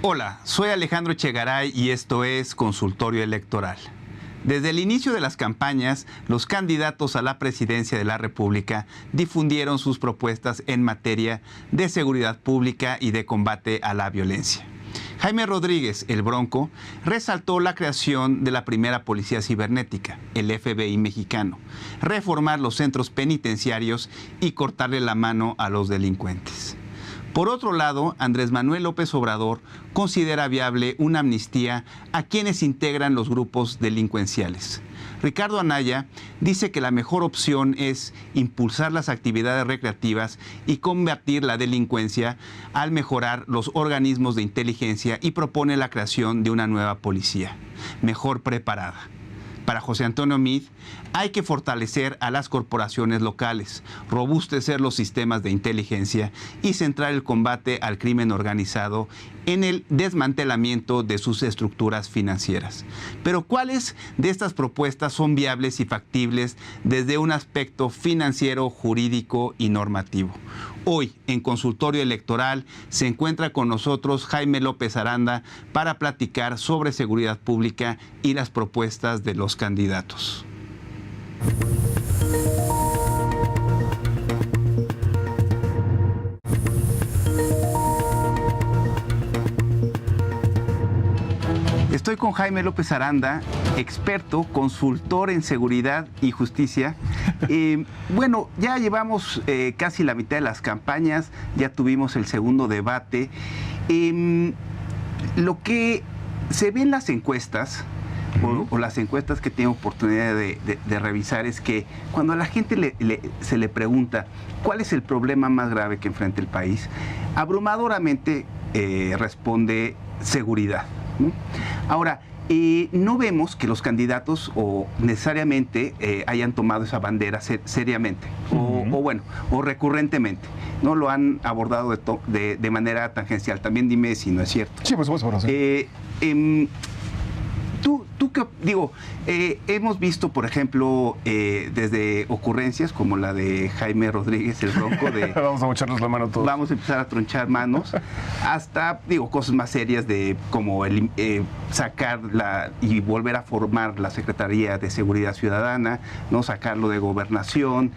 Hola, soy Alejandro Echegaray y esto es Consultorio Electoral. Desde el inicio de las campañas, los candidatos a la presidencia de la República difundieron sus propuestas en materia de seguridad pública y de combate a la violencia. Jaime Rodríguez, el Bronco, resaltó la creación de la primera policía cibernética, el FBI mexicano, reformar los centros penitenciarios y cortarle la mano a los delincuentes. Por otro lado, Andrés Manuel López Obrador considera viable una amnistía a quienes integran los grupos delincuenciales. Ricardo Anaya dice que la mejor opción es impulsar las actividades recreativas y combatir la delincuencia al mejorar los organismos de inteligencia y propone la creación de una nueva policía, mejor preparada. Para José Antonio Meade, hay que fortalecer a las corporaciones locales, robustecer los sistemas de inteligencia y centrar el combate al crimen organizado en el desmantelamiento de sus estructuras financieras. Pero ¿cuáles de estas propuestas son viables y factibles desde un aspecto financiero, jurídico y normativo? Hoy, en Consultorio Electoral, se encuentra con nosotros Jaime López Aranda para platicar sobre seguridad pública y las propuestas de los candidatos. Estoy con Jaime López Aranda, experto, consultor en seguridad y justicia. Bueno, ya llevamos casi la mitad de las campañas, ya tuvimos el segundo debate. Lo que se ve en las encuestas, o las encuestas que tengo oportunidad de revisar, es que cuando a la gente se le pregunta cuál es el problema más grave que enfrenta el país, abrumadoramente responde seguridad, ¿no? Ahora, no vemos que los candidatos o necesariamente hayan tomado esa bandera seriamente o recurrentemente. No lo han abordado de manera tangencial. También dime si no es cierto. Sí, por supuesto. Sí. ¿Tú qué? Digo, hemos visto, por ejemplo, desde ocurrencias como la de Jaime Rodríguez, el Bronco, de vamos a mocharnos la mano todos. Vamos a empezar a tronchar manos, hasta, cosas más serias de como sacar y volver a formar la Secretaría de Seguridad Ciudadana, ¿no? Sacarlo de Gobernación,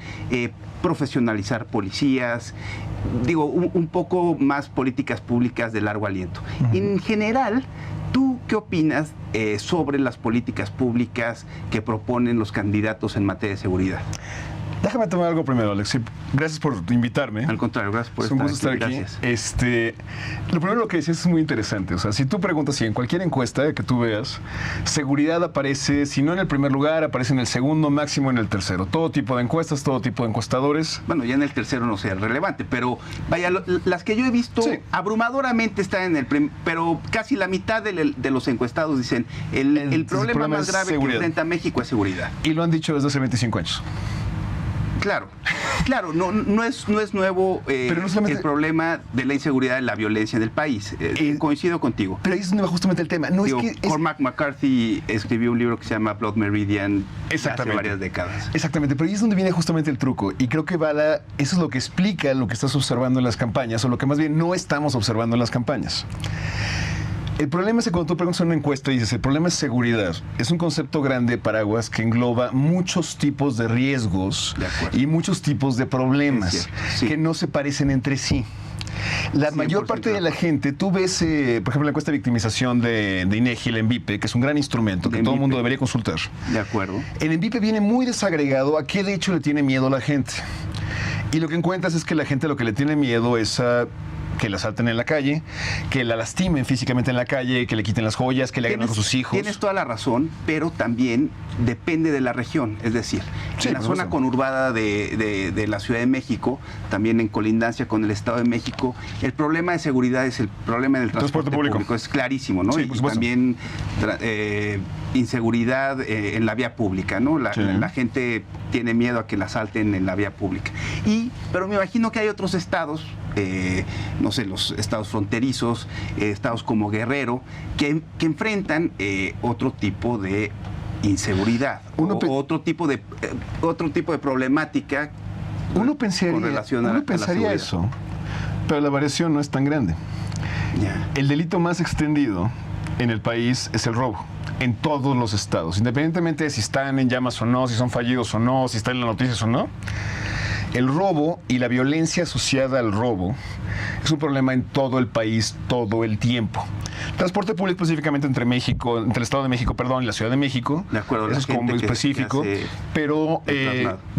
profesionalizar policías, un poco más políticas públicas de largo aliento. En general, ¿tú qué opinas sobre las políticas públicas que proponen los candidatos en materia de seguridad? Déjame tomar algo primero, Alex. Gracias por invitarme. Al contrario, gracias por estar aquí. Gracias. Lo primero que decías es muy interesante. O sea, si tú preguntas, si en cualquier encuesta que tú veas, seguridad aparece, si no en el primer lugar, aparece en el segundo, máximo en el tercero. Todo tipo de encuestas, todo tipo de encuestadores. Bueno, ya en el tercero no sea relevante, pero vaya, las que yo he visto, sí, abrumadoramente están en el pero casi la mitad de los encuestados dicen el problema más grave que enfrenta México es seguridad. Y lo han dicho desde hace 25 años. Claro, no es nuevo pero no solamente el problema de la inseguridad y la violencia en el país. Coincido contigo. Pero ahí es donde va justamente el tema. Cormac McCarthy escribió un libro que se llama Blood Meridian hace varias décadas. Exactamente, pero ahí es donde viene justamente el truco. Y creo que eso es lo que explica lo que estás observando en las campañas, o lo que más bien no estamos observando en las campañas. El problema es que cuando tú preguntas en una encuesta y dices, el problema es seguridad, es un concepto grande, paraguas, que engloba muchos tipos de riesgos y muchos tipos de problemas que no se parecen entre sí. La mayor parte de la gente, tú ves, por ejemplo, la encuesta de victimización de INEGI, el ENVIPE, que es un gran instrumento que todo el mundo debería consultar. De acuerdo. El ENVIPE viene muy desagregado a qué de hecho le tiene miedo a la gente. Y lo que encuentras es que la gente lo que le tiene miedo es a que la asalten en la calle, que la lastimen físicamente en la calle, que le quiten las joyas, que le hagan algo a sus hijos. Tienes toda la razón, pero también depende de la región. Es decir, en la zona conurbada de la Ciudad de México, también en colindancia con el Estado de México, el problema de seguridad es el problema del transporte público. Es clarísimo, ¿no? Sí, y también inseguridad en la vía pública, ¿no? La gente tiene miedo a que la asalten en la vía pública. Pero me imagino que hay otros estados, no sé, los estados fronterizos, estados como Guerrero, que enfrentan otro tipo de inseguridad, otro tipo de problemática. Uno pensaría eso, pero la variación no es tan grande. Ya. El delito más extendido en el país es el robo, en todos los estados, independientemente de si están en llamas o no, si son fallidos o no, si están en las noticias o no. El robo y la violencia asociada al robo es un problema en todo el país, todo el tiempo. Transporte público específicamente entre el Estado de México, y la Ciudad de México. De acuerdo, eso es como muy específico. Pero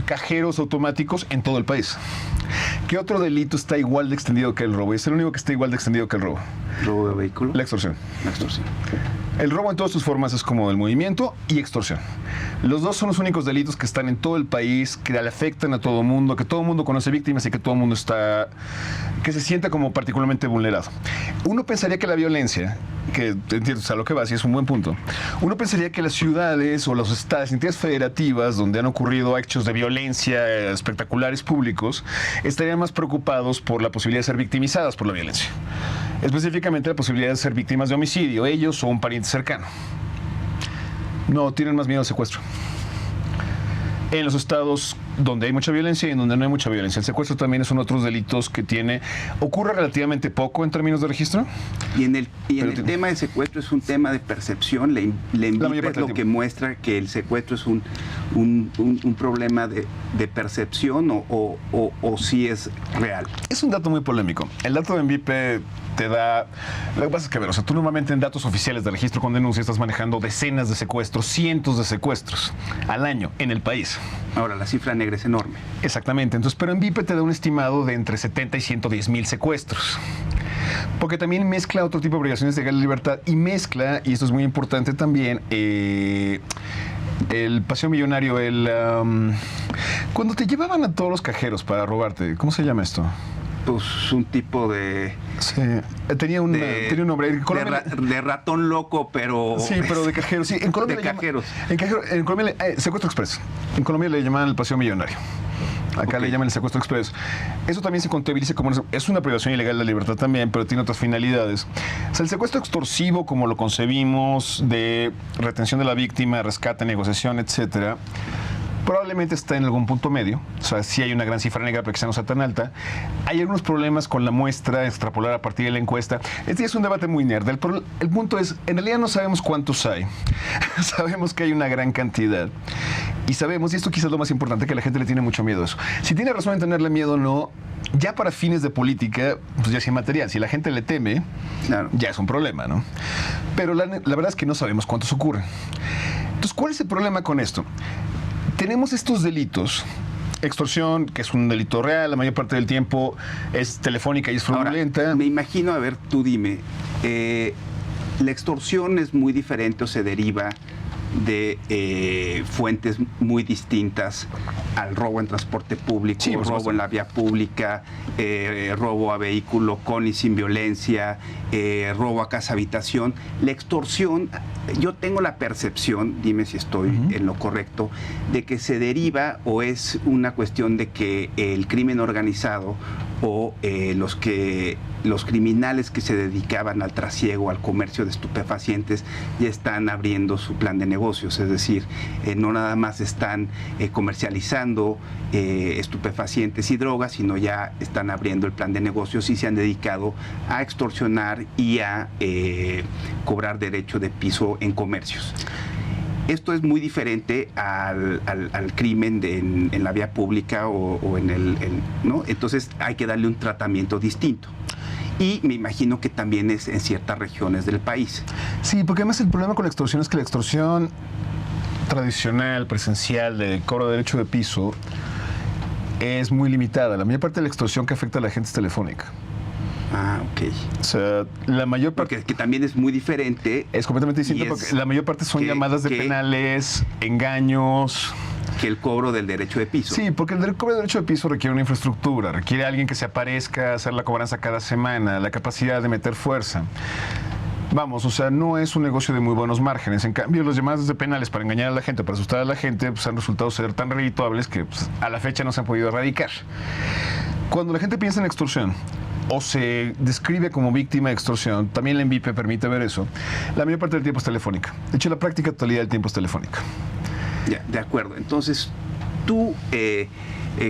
cajeros automáticos en todo el país. ¿Qué otro delito está igual de extendido que el robo? Es el único que está igual de extendido que el robo. ¿Robo de vehículo? La extorsión. La extorsión. El robo en todas sus formas es como el movimiento y extorsión. Los dos son los únicos delitos que están en todo el país, que le afectan a todo el mundo, que todo el mundo conoce víctimas y que todo el mundo que se sienta como particularmente vulnerado. Uno pensaría que la violencia, que entiendes a lo que vas y es un buen punto, uno pensaría que las ciudades o los estados, entidades federativas donde han ocurrido hechos de violencia espectaculares públicos, estarían más preocupados por la posibilidad de ser victimizadas por la violencia. Específicamente la posibilidad de ser víctimas de homicidio, ellos o un pariente cercano. No, tienen más miedo al secuestro. En los estados donde hay mucha violencia y en donde no hay mucha violencia. El secuestro también son otros delitos que ocurre relativamente poco en términos de registro. Y en el tema de secuestro es un tema de percepción. Le invita es lo que muestra que el secuestro es un problema de percepción o si es real. Es un dato muy polémico. El dato de MVIPE te da... Lo que pasa es que, tú normalmente en datos oficiales de registro con denuncia estás manejando decenas de secuestros, cientos de secuestros al año en el país. Ahora, la cifra negra es enorme. Exactamente. Entonces, pero MVIPE te da un estimado de entre 70 y 110 mil secuestros. Porque también mezcla otro tipo de obligaciones de libertad y mezcla, y esto es muy importante también, el paseo millonario, cuando te llevaban a todos los cajeros para robarte, ¿cómo se llama esto? Pues un tipo de... Sí, tenía un nombre. De ratón loco, pero... Sí, pero de cajero. Sí, en Colombia de cajeros. En Colombia, secuestro express. En Colombia le llaman el paseo millonario. Acá le llaman el secuestro express. Eso también se contabiliza como... Es una privación ilegal de la libertad también, pero tiene otras finalidades. O sea, el secuestro extorsivo, como lo concebimos, de retención de la víctima, rescate, negociación, etcétera, probablemente está en algún punto medio. O sea, sí hay una gran cifra negra, pero quizá no sea tan alta. Hay algunos problemas con la muestra, extrapolar a partir de la encuesta. Este es un debate muy nerd. El punto es, en realidad no sabemos cuántos hay. Sabemos que hay una gran cantidad. Y sabemos, y esto quizás es lo más importante, que la gente le tiene mucho miedo a eso. Si tiene razón en tenerle miedo o no, ya para fines de política, pues ya es inmaterial. Si la gente le teme, claro, ya es un problema, ¿no? Pero la verdad es que no sabemos cuántos ocurren. Entonces, ¿cuál es el problema con esto? Tenemos estos delitos, extorsión, que es un delito real, la mayor parte del tiempo es telefónica y es fraudulenta. Ahora, me imagino, a ver, tú dime, la extorsión es muy diferente o se deriva de fuentes muy distintas al robo en transporte público, sí, robo en la vía pública, robo a vehículo con y sin violencia, robo a casa habitación. La extorsión, yo tengo la percepción, dime si estoy en lo correcto, de que se deriva o es una cuestión de que el crimen organizado o los criminales que se dedicaban al trasiego, al comercio de estupefacientes, ya están abriendo su plan de negocios, es decir, no nada más están comercializando estupefacientes y drogas, sino ya están abriendo el plan de negocios y se han dedicado a extorsionar y a cobrar derecho de piso en comercios. Esto es muy diferente al crimen en la vía pública o ¿no? Entonces hay que darle un tratamiento distinto. Y me imagino que también es en ciertas regiones del país. Sí, porque además el problema con la extorsión es que la extorsión tradicional, presencial, de cobro de derecho de piso, es muy limitada. La mayor parte de la extorsión que afecta a la gente es telefónica. Ah, ok. O sea, la mayor parte... Porque que también es muy diferente. Es completamente distinto porque la mayor parte son llamadas de penales, engaños... Que el cobro del derecho de piso. Sí, porque el cobro del derecho de piso requiere una infraestructura, requiere alguien que se aparezca a hacer la cobranza cada semana, la capacidad de meter fuerza. Vamos, o sea, no es un negocio de muy buenos márgenes. En cambio, las llamadas de penales para engañar a la gente, para asustar a la gente, pues han resultado ser tan redituables que pues, a la fecha no se han podido erradicar. Cuando la gente piensa en extorsión, o se describe como víctima de extorsión, también la MVIPE permite ver eso, la mayor parte del tiempo es telefónica. De hecho, la práctica totalidad del tiempo es telefónica. Ya, de acuerdo. Entonces, tú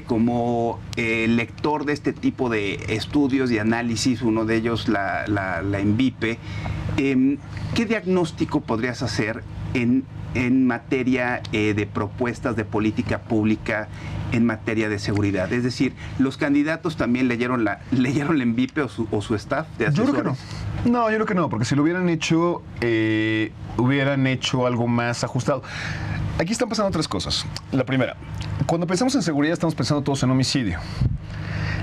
como lector de este tipo de estudios y análisis, uno de ellos la ENVIPE, ¿qué diagnóstico podrías hacer en materia de propuestas de política pública en materia de seguridad? Es decir, ¿los candidatos también leyeron la ENVIPE o su staff de asesores? Yo creo que no. No, yo creo que no, porque si lo hubieran hecho algo más ajustado. Aquí están pasando tres cosas. La primera, cuando pensamos en seguridad estamos pensando todos en homicidio.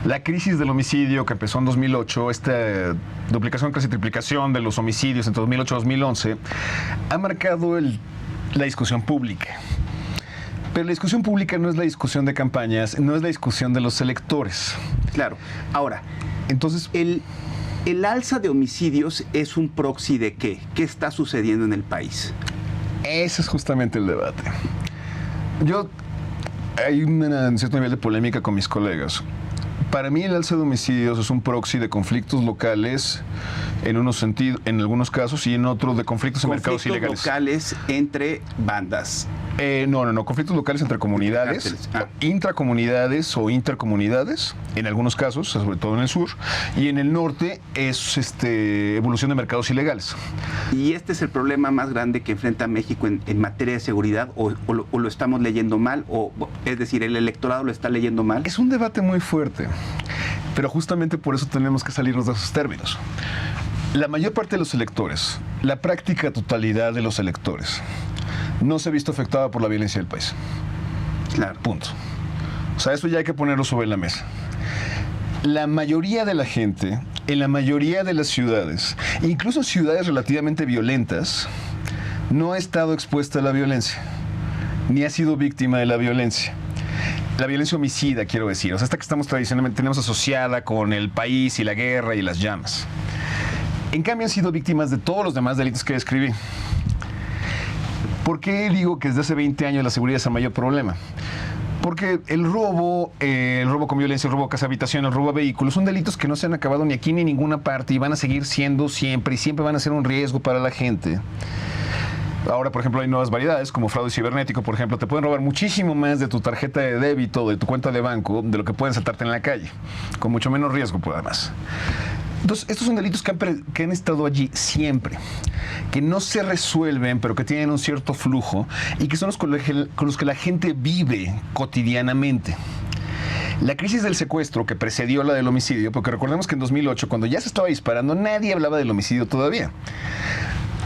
La crisis del homicidio que empezó en 2008, esta duplicación, casi triplicación de los homicidios entre 2008 y 2011, ha marcado la discusión pública. Pero la discusión pública no es la discusión de campañas, no es la discusión de los electores. Claro. Ahora, entonces, el alza de homicidios es un proxy de ¿qué? ¿Qué está sucediendo en el país? ese es justamente el debate. Hay un cierto nivel de polémica con mis colegas. Para mí el alza de homicidios es un proxy de conflictos locales en algunos casos y en otros de conflictos en mercados ilegales. Conflictos locales entre bandas. No, conflictos locales entre comunidades, intracomunidades o intercomunidades, en algunos casos, sobre todo en el sur, y en el norte es evolución de mercados ilegales. ¿Y este es el problema más grande que enfrenta México en materia de seguridad o lo estamos leyendo mal? Es decir, ¿el electorado lo está leyendo mal? Es un debate muy fuerte, pero justamente por eso tenemos que salirnos de esos términos. La mayor parte de los electores, la práctica totalidad de los electores, no se ha visto afectada por la violencia del país. Claro. Punto. O sea, eso ya hay que ponerlo sobre la mesa. La mayoría de la gente, en la mayoría de las ciudades, incluso ciudades relativamente violentas, no ha estado expuesta a la violencia, ni ha sido víctima de la violencia. La violencia homicida, quiero decir. O sea, esta que estamos tradicionalmente tenemos asociada con el país y la guerra y las llamas. En cambio, han sido víctimas de todos los demás delitos que describí. ¿Por qué digo que desde hace 20 años la seguridad es el mayor problema? Porque el robo con violencia, el robo a casa habitación, el robo a vehículos, son delitos que no se han acabado ni aquí ni en ninguna parte y van a seguir siendo siempre y siempre van a ser un riesgo para la gente. Ahora, por ejemplo, hay nuevas variedades como fraude cibernético, por ejemplo. Te pueden robar muchísimo más de tu tarjeta de débito, de tu cuenta de banco, de lo que pueden saltarte en la calle, con mucho menos riesgo, pues, además. Entonces, estos son delitos que han estado allí siempre, que no se resuelven, pero que tienen un cierto flujo y que son los con los que la gente vive cotidianamente. La crisis del secuestro que precedió la del homicidio, porque recordemos que en 2008, cuando ya se estaba disparando, nadie hablaba del homicidio todavía.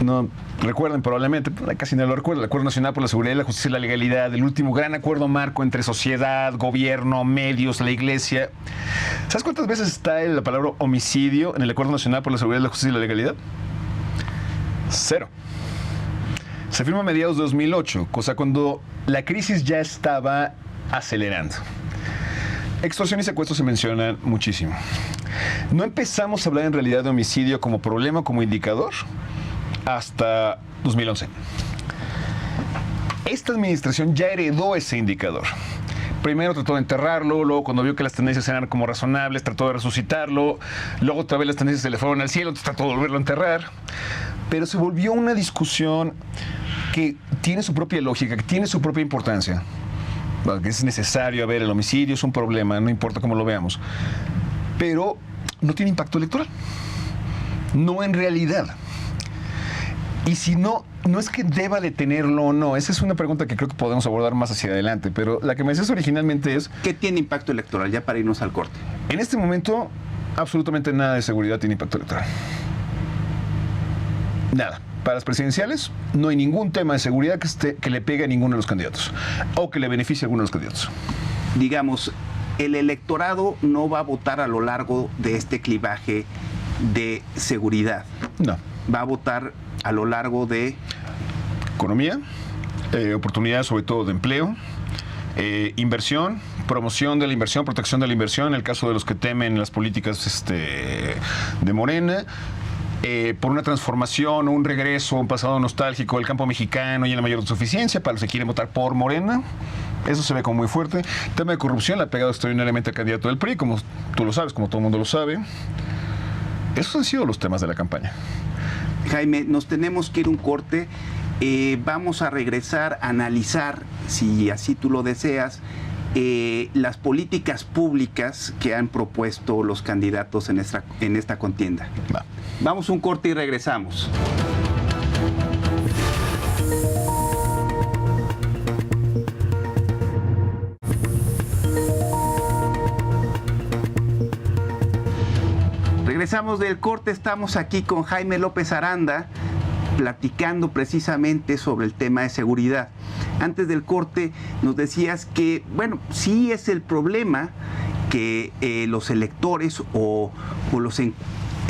No recuerden probablemente, casi no lo recuerdo, el Acuerdo Nacional por la Seguridad, la Justicia y la Legalidad, el último gran acuerdo marco entre sociedad, gobierno, medios, la iglesia. ¿Sabes cuántas veces está la palabra homicidio en el Acuerdo Nacional por la Seguridad, la Justicia y la Legalidad? 0. Se firma a mediados de 2008, cosa cuando la crisis ya estaba acelerando. Extorsión y secuestro se mencionan muchísimo. No empezamos a hablar en realidad de homicidio como problema, como indicador, hasta 2011. Esta administración ya heredó ese indicador. Primero trató de enterrarlo, luego cuando vio que las tendencias eran como razonables, trató de resucitarlo, luego otra vez las tendencias se le fueron al cielo, entonces trató de volverlo a enterrar. Pero se volvió una discusión que tiene su propia lógica, que tiene su propia importancia. Bueno, que es necesario, el homicidio es un problema, no importa cómo lo veamos. Pero no tiene impacto electoral. No en realidad. Y si no es que deba de tenerlo o no. Esa es una pregunta que creo que podemos abordar más hacia adelante. Pero la que me decías originalmente es... ¿Qué tiene impacto electoral? Ya para irnos al corte. En este momento, absolutamente nada de seguridad tiene impacto electoral. Nada. Para las presidenciales, no hay ningún tema de seguridad que le pegue a ninguno de los candidatos. O que le beneficie a alguno de los candidatos. Digamos, el electorado no va a votar a lo largo de este clivaje de seguridad. No. Va a votar a lo largo de... Economía, oportunidades sobre todo de empleo, inversión, promoción de la inversión, protección de la inversión, en el caso de los que temen las políticas de Morena, por una transformación o un regreso, un pasado nostálgico del campo mexicano y en la mayor suficiencia para los que quieren votar por Morena. Eso se ve como muy fuerte. El tema de corrupción le ha pegado extraordinariamente al candidato del PRI, como tú lo sabes, como todo el mundo lo sabe. Esos han sido los temas de la campaña. Jaime, nos tenemos que ir un corte. Vamos a regresar a analizar, si así tú lo deseas, las políticas públicas que han propuesto los candidatos en esta contienda. Vamos a un corte y regresamos. Regresamos del corte, estamos aquí con Jaime López Aranda, platicando precisamente sobre el tema de seguridad. Antes del corte nos decías que, bueno, sí es el problema que los electores o los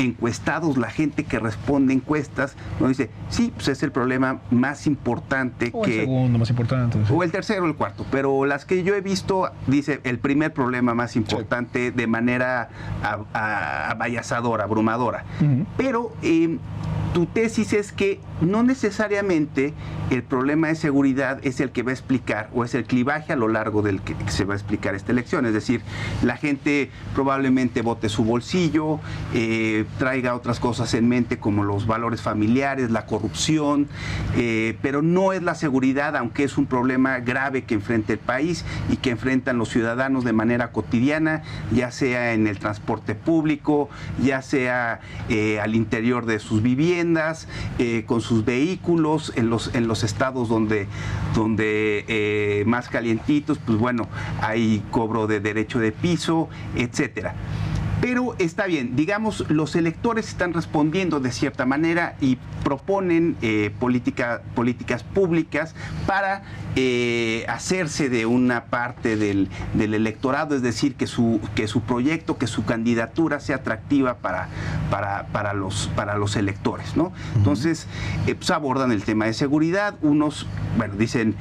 encuestados, la gente que responde encuestas, nos dice, sí, pues es el problema más importante o el segundo más importante. Sí. O el tercero o el cuarto, pero las que yo he visto, dice, el primer problema más importante, sí, de manera abayazadora, abrumadora. Uh-huh. Pero tu tesis es que no necesariamente el problema de seguridad es el que va a explicar, o es el clivaje a lo largo del que se va a explicar esta elección. Es decir, la gente probablemente vote su bolsillo, traiga otras cosas en mente como los valores familiares, la corrupción, pero no es la seguridad, aunque es un problema grave que enfrenta el país y que enfrentan los ciudadanos de manera cotidiana, ya sea en el transporte público, ya sea al interior de sus viviendas, con sus vehículos, en los estados donde más calientitos, pues bueno, hay cobro de derecho de piso, etcétera. Pero está bien, digamos, los electores están respondiendo de cierta manera y proponen políticas públicas para hacerse de una parte del electorado, es decir, que su proyecto, que su candidatura sea atractiva para los electores, ¿no? Entonces, pues abordan el tema de seguridad. Unos, bueno, dicen,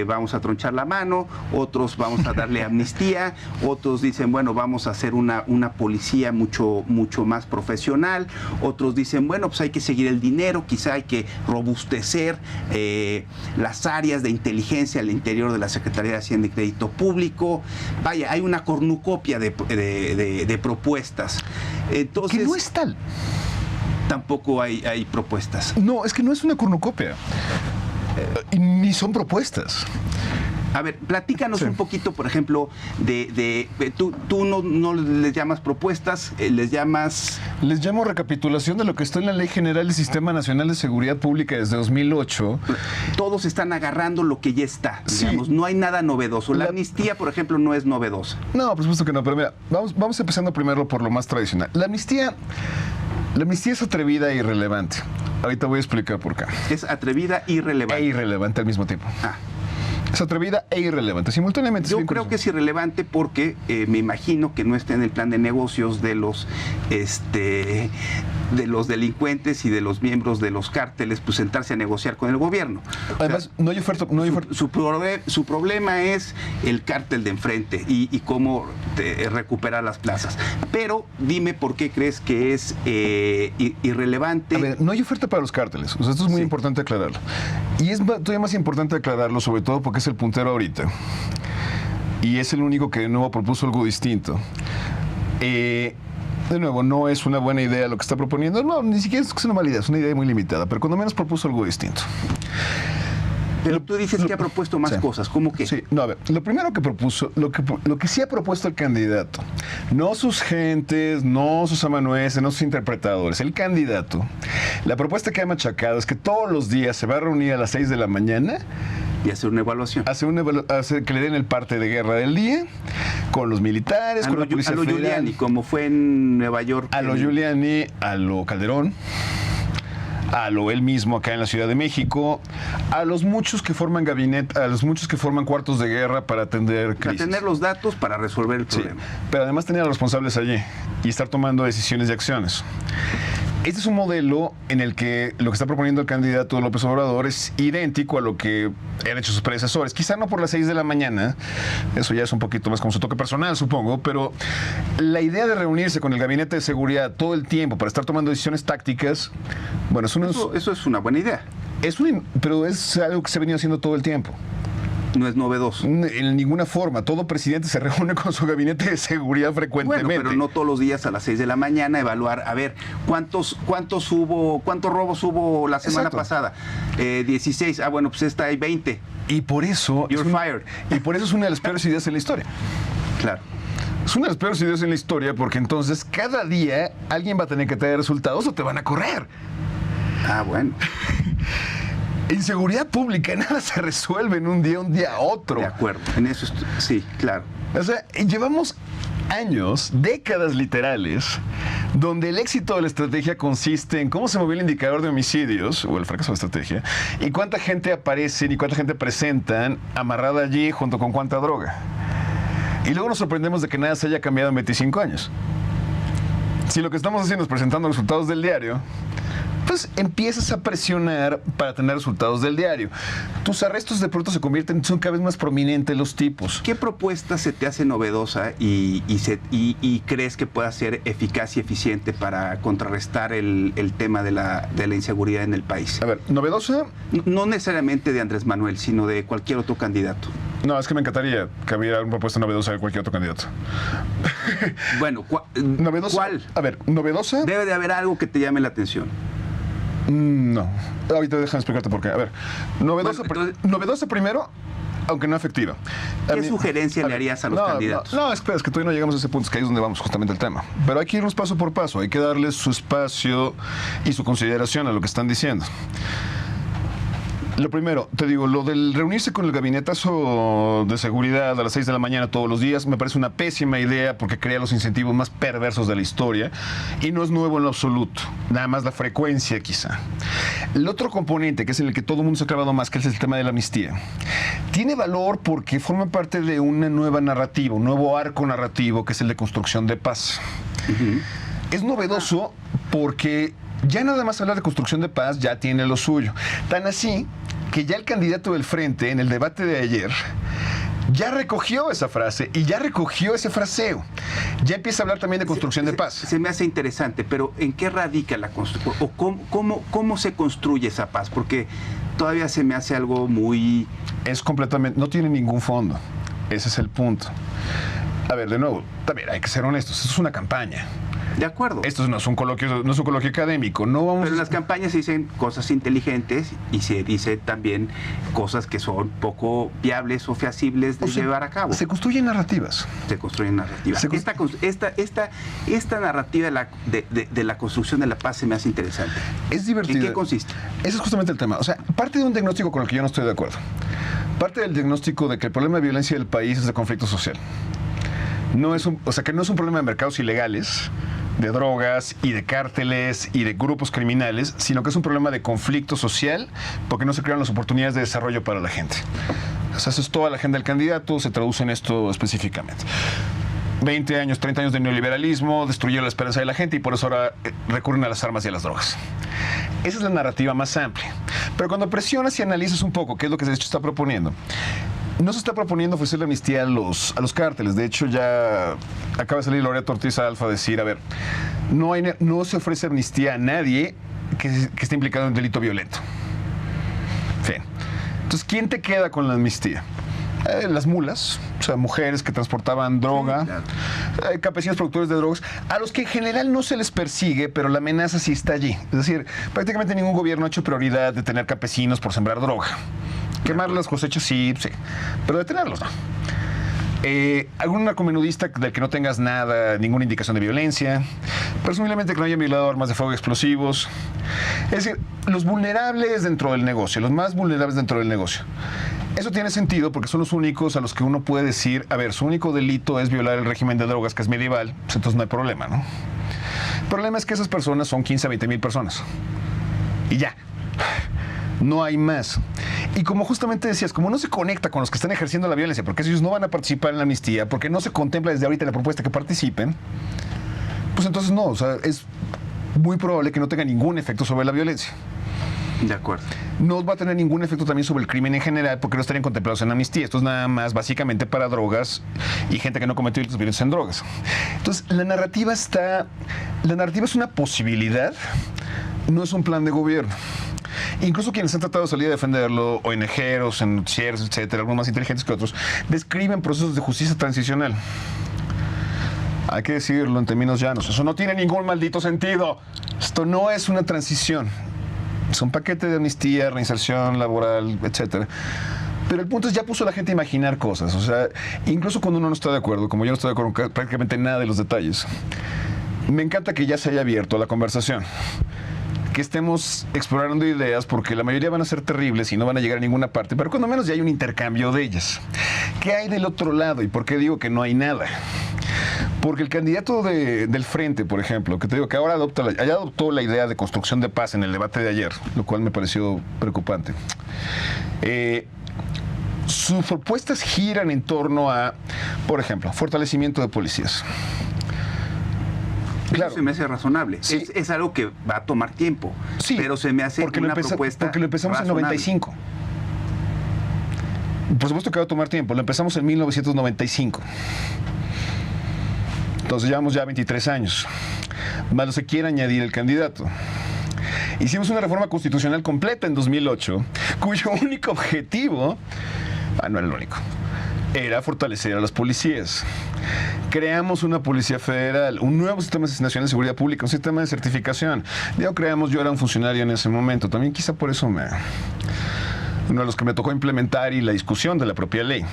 vamos a tronchar la mano, otros vamos a darle amnistía, otros dicen, bueno, vamos a hacer una policía mucho más profesional, otros dicen, bueno, pues hay que seguir el dinero, quizá hay que robustecer las áreas de inteligencia al interior de la Secretaría de Hacienda y Crédito Público. Vaya, hay una cornucopia de propuestas. Entonces, que no es tal. Tampoco hay propuestas. No, es que no es una cornucopia. Ni son propuestas. A ver, platícanos un poquito, por ejemplo, tú no les llamas propuestas, les llamo recapitulación de lo que está en la Ley General del Sistema Nacional de Seguridad Pública desde 2008. Todos están agarrando lo que ya está, digamos, sí. No hay nada novedoso. La amnistía, por ejemplo, no es novedosa. No, por supuesto que no, pero mira, vamos empezando primero por lo más tradicional. La amnistía es atrevida e irrelevante. Ahorita voy a explicar por qué. Es atrevida e irrelevante. E irrelevante al mismo tiempo. Es atrevida e irrelevante, simultáneamente. Yo creo que es irrelevante porque me imagino que no está en el plan de negocios de los delincuentes y de los miembros de los cárteles, pues sentarse a negociar con el gobierno. Además, no hay oferta. Su problema es el cártel de enfrente y cómo recuperar las plazas. Pero dime por qué crees que es irrelevante. A ver, no hay oferta para los cárteles. O sea, esto es muy importante aclararlo. Y es todavía más importante aclararlo, sobre todo porque es el puntero ahorita. Y es el único que de nuevo propuso algo distinto. De nuevo, no es una buena idea lo que está proponiendo. No, ni siquiera es una mala idea, es una idea muy limitada, pero cuando menos propuso algo distinto. Pero tú dices que ha propuesto más cosas, ¿cómo qué? Sí, no, a ver, lo primero que propuso, lo que sí ha propuesto el candidato, no sus gentes, no sus amanuenses, no sus interpretadores, el candidato, la propuesta que ha machacado es que todos los días se va a reunir a las 6 de la mañana y hacer una evaluación. Hacer que le den el parte de guerra del día con los militares, con la policía federal. A lo Giuliani, como fue en Nueva York. A lo Giuliani, a lo Calderón, a lo él mismo acá en la Ciudad de México, a los muchos que forman gabinete, a los muchos que forman cuartos de guerra para atender crisis. Para tener los datos para resolver el problema. Pero además tener a los responsables allí y estar tomando decisiones y acciones. Este es un modelo en el que lo que está proponiendo el candidato López Obrador es idéntico a lo que han hecho sus predecesores. Quizá no por las 6 de la mañana, eso ya es un poquito más como su toque personal, supongo, pero la idea de reunirse con el gabinete de seguridad todo el tiempo para estar tomando decisiones tácticas, bueno, eso es una buena idea. Pero es algo que se ha venido haciendo todo el tiempo. No es novedoso. En ninguna forma. Todo presidente se reúne con su gabinete de seguridad frecuentemente. Bueno, pero no todos los días a las 6 de la mañana evaluar, a ver, ¿cuántos robos hubo la semana Exacto. pasada? 16. Ah, bueno, pues esta hay 20. Y por eso... You're fired. Y por eso es una de las peores ideas en la historia. Claro. Es una de las peores ideas en la historia porque entonces cada día alguien va a tener que traer resultados o te van a correr. Ah, bueno. En seguridad pública nada se resuelve en un día a otro. De acuerdo. En eso sí, claro. O sea, llevamos años, décadas literales, donde el éxito de la estrategia consiste en cómo se movió el indicador de homicidios, o el fracaso de la estrategia, y cuánta gente aparece y cuánta gente presentan amarrada allí junto con cuánta droga. Y luego nos sorprendemos de que nada se haya cambiado en 25 años. Si lo que estamos haciendo es presentando resultados del diario, pues empiezas a presionar para tener resultados del diario. Tus arrestos de pronto son cada vez más prominentes los tipos. ¿Qué propuesta se te hace novedosa y crees que pueda ser eficaz y eficiente para contrarrestar el tema de la inseguridad en el país? A ver, novedosa. No necesariamente de Andrés Manuel, sino de cualquier otro candidato. No, es que me encantaría que hubiera una propuesta novedosa de cualquier otro candidato. Bueno, ¿Novedosa? ¿cuál? A ver, ¿novedosa? Debe de haber algo que te llame la atención. No. Ahorita déjame explicarte por qué. A ver, novedosa, Bueno, entonces- novedosa primero, aunque no efectiva. ¿Qué sugerencia le harías a los candidatos? No, espera, es que todavía no llegamos a ese punto, es que ahí es donde vamos justamente el tema. Pero hay que irnos paso por paso, hay que darles su espacio y su consideración a lo que están diciendo. Lo primero, te digo, lo del reunirse con el gabinetazo de seguridad a las 6 de la mañana todos los días me parece una pésima idea porque crea los incentivos más perversos de la historia y no es nuevo en lo absoluto, nada más la frecuencia quizá. El otro componente, que es en el que todo el mundo se ha clavado más, que es el tema de la amnistía, tiene valor porque forma parte de una nueva narrativa, un nuevo arco narrativo que es el de construcción de paz. Es novedoso porque ya nada más hablar de construcción de paz ya tiene lo suyo. Tan así que ya el candidato del frente en el debate de ayer ya recogió esa frase y ya recogió ese fraseo. Ya empieza a hablar también de construcción de paz. Se me hace interesante, pero ¿en qué radica la construcción? ¿O cómo se construye esa paz? Porque todavía se me hace algo muy... Es completamente... No tiene ningún fondo. Ese es el punto. A ver, de nuevo, también hay que ser honestos. Esto es una campaña. De acuerdo. Esto no es un coloquio académico. No vamos. Pero en las campañas se dicen cosas inteligentes y se dice también cosas que son poco viables o feasibles de llevar a cabo. Se construyen narrativas. Se construyen narrativas. Esta narrativa de la construcción de la paz se me hace interesante. Es divertida. ¿En qué consiste? Ese es justamente el tema. O sea, parte de un diagnóstico con el que yo no estoy de acuerdo. Parte del diagnóstico de que el problema de violencia del país es de conflicto social. Que no es un problema de mercados ilegales, de drogas y de cárteles y de grupos criminales, sino que es un problema de conflicto social porque no se crean las oportunidades de desarrollo para la gente. O sea, eso es toda la agenda del candidato, se traduce en esto específicamente. 20 años, 30 años de neoliberalismo destruyó la esperanza de la gente y por eso ahora recurren a las armas y a las drogas. Esa es la narrativa más amplia. Pero cuando presionas y analizas un poco qué es lo que de hecho está proponiendo, no se está proponiendo ofrecer la amnistía a los cárteles. De hecho, ya acaba de salir Loreto Ortiz Alfa a decir, a ver, no se ofrece amnistía a nadie que esté implicado en un delito violento. Fin. Entonces, ¿quién te queda con la amnistía? Las mulas, o sea, mujeres que transportaban droga, sí, claro. Campesinos productores de drogas, a los que en general no se les persigue, pero la amenaza sí está allí. Es decir, prácticamente ningún gobierno ha hecho prioridad de tener campesinos por sembrar droga. Quemar las cosechas sí, pero detenerlos no. Algún narcomenudista del que no tengas ninguna indicación de violencia, presumiblemente que no haya violado armas de fuego explosivos. Es decir, los vulnerables dentro del negocio, los más vulnerables dentro del negocio. Eso tiene sentido porque son los únicos a los que uno puede decir, a ver, su único delito es violar el régimen de drogas que es medieval, pues entonces no hay problema, ¿no? El problema es que esas personas son 15 a 20 mil personas. Y ya. No hay más. Y como justamente decías, como no se conecta con los que están ejerciendo la violencia, porque ellos no van a participar en la amnistía, porque no se contempla desde ahorita la propuesta que participen, pues entonces no, o sea, es muy probable que no tenga ningún efecto sobre la violencia. De acuerdo. No va a tener ningún efecto también sobre el crimen en general, porque no estarían contemplados en la amnistía. Esto es nada más básicamente para drogas y gente que no cometió delitos violentos en drogas. Entonces, la narrativa es una posibilidad, no es un plan de gobierno. Incluso quienes han tratado de salir a defenderlo, ONGeros, en noticieros, etcétera, algunos más inteligentes que otros, describen procesos de justicia transicional. Hay que decirlo en términos llanos. Eso no tiene ningún maldito sentido. Esto no es una transición. Es un paquete de amnistía, reinserción laboral, etcétera. Pero el punto es, ya puso a la gente a imaginar cosas. O sea, incluso cuando uno no está de acuerdo, como yo no estoy de acuerdo con prácticamente nada de los detalles, me encanta que ya se haya abierto la conversación. Que estemos explorando ideas, porque la mayoría van a ser terribles y no van a llegar a ninguna parte, pero cuando menos ya hay un intercambio de ellas. ¿Qué hay del otro lado? ¿Y por qué digo que no hay nada? Porque el candidato del Frente, por ejemplo, que te digo que ahora adoptó la idea de construcción de paz en el debate de ayer, lo cual me pareció preocupante. Sus propuestas giran en torno a, por ejemplo, fortalecimiento de policías. Claro. Eso se me hace razonable. Sí. Es algo que va a tomar tiempo. Sí, pero se me hace una propuesta porque lo empezamos razonable. En 95. Por supuesto que va a tomar tiempo. Lo empezamos en 1995. Entonces llevamos ya 23 años. Más se quiere añadir el candidato. Hicimos una reforma constitucional completa en 2008, cuyo único objetivo, no era el único, era fortalecer a las policías. Creamos una policía federal, un nuevo sistema nacional de seguridad pública, un sistema de certificación. Yo era un funcionario en ese momento, también quizá por eso uno de los que me tocó implementar y la discusión de la propia ley.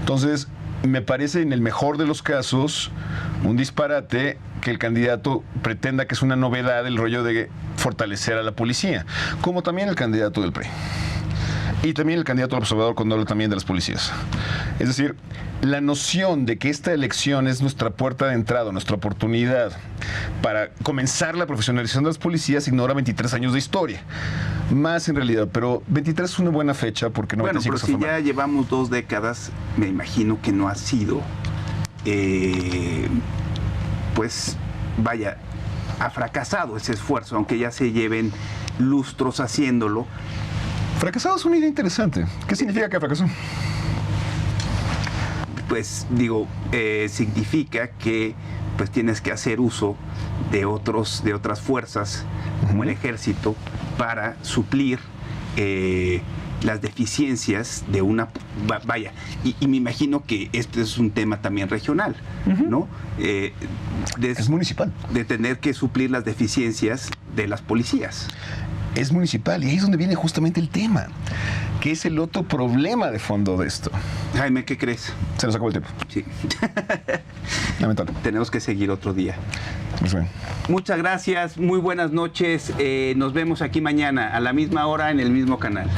Entonces, me parece en el mejor de los casos un disparate que el candidato pretenda que es una novedad el rollo de fortalecer a la policía, como también el candidato del PRI. Y también el candidato al observador cuando habla también de las policías. Es decir, la noción de que esta elección es nuestra puerta de entrada, nuestra oportunidad para comenzar la profesionalización de las policías ignora 23 años de historia. Más en realidad, pero 23 es una buena fecha porque 95 bueno, pero si ya llevamos 2 décadas, me imagino que no ha sido, pues, vaya, ha fracasado ese esfuerzo, aunque ya se lleven lustros haciéndolo. Fracasado es una idea interesante. ¿Qué significa que fracasó? Pues digo, significa que pues tienes que hacer uso de otras fuerzas, como el ejército, para suplir las deficiencias de una... Vaya, y me imagino que este es un tema también regional, ¿no? Es municipal. De tener que suplir las deficiencias de las policías. Es municipal, y ahí es donde viene justamente el tema, que es el otro problema de fondo de esto. Jaime, ¿qué crees? Se nos acabó el tiempo. Sí. Lamentable. Tenemos que seguir otro día. Muy bien. Muchas gracias, muy buenas noches. Nos vemos aquí mañana a la misma hora en el mismo canal.